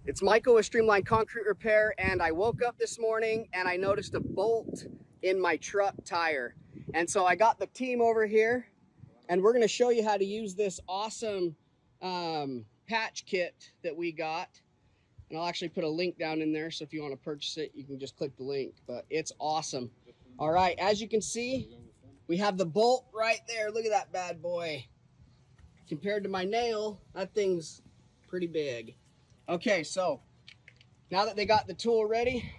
It's Michael with Streamline Concrete Repair, and I woke up this morning and I noticed a bolt in my truck tire. And so I got the team over here and we're gonna show you how to use this awesome patch kit that we got. And I'll actually put a link down in there, so if you want to purchase it, you can just click the link, but it's awesome. All right, as you can see, we have the bolt right there. Look at that bad boy. Compared to my nail, that thing's pretty big. Okay, so now that they got the tool ready,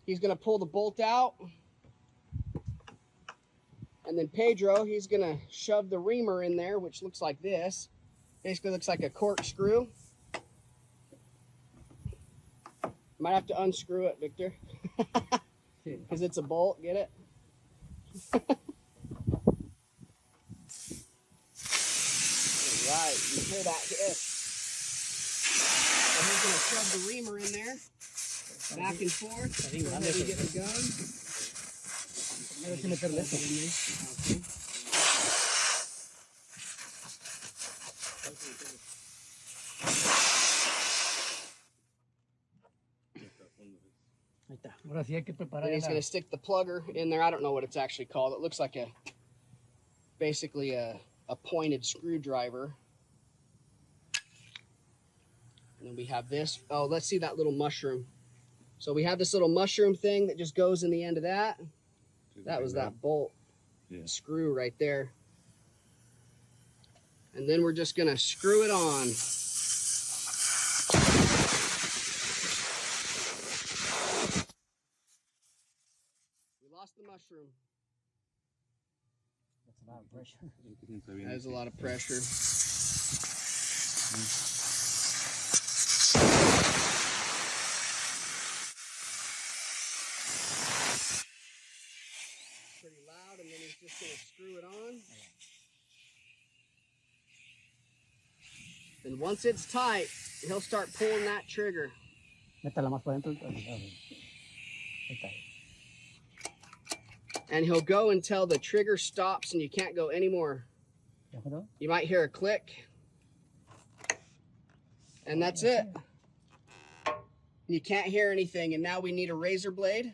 he's gonna pull the bolt out. And then Pedro, he's gonna shove the reamer in there, which looks like this. Basically looks like a corkscrew. Might have to unscrew it, Victor. Because it's a bolt, get it? Alright, you hear that hit. And he's going to shove the reamer in there, back and forth, so that we get the gun. And he's going to stick the plugger in there. I don't know what it's actually called. It looks like basically a pointed screwdriver. And then we have this. Oh, let's see that little mushroom. So we have this little mushroom thing that just goes in the end of that. That was that bolt screw right there. And then we're just going to screw it on. We lost the mushroom. That's a lot of pressure. That is a lot of pressure. Pretty loud, and then he's just going to screw it on. Then once it's tight, he'll start pulling that trigger. And he'll go until the trigger stops and you can't go anymore. You might hear a click. And that's it. You can't hear anything. And now we need a razor blade.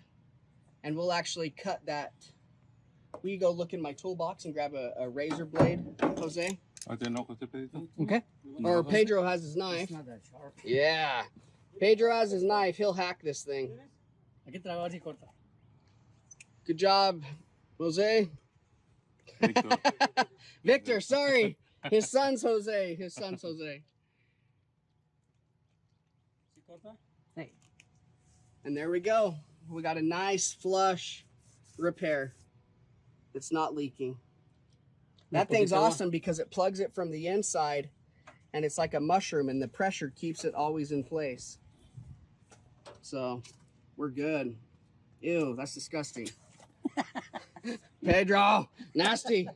And we'll actually cut that. Will you go look in my toolbox and grab a razor blade, Jose? Okay. Or Pedro has his knife. It's not that sharp. Yeah. Pedro has his knife. He'll hack this thing. Good job, Jose. Victor, sorry. His son's Jose. His son's Jose. Hey. And there we go. We got a nice flush repair. It's not leaking. That thing's awesome because it plugs it from the inside and it's like a mushroom and the pressure keeps it always in place. So we're good. Ew, that's disgusting. Pedro, nasty.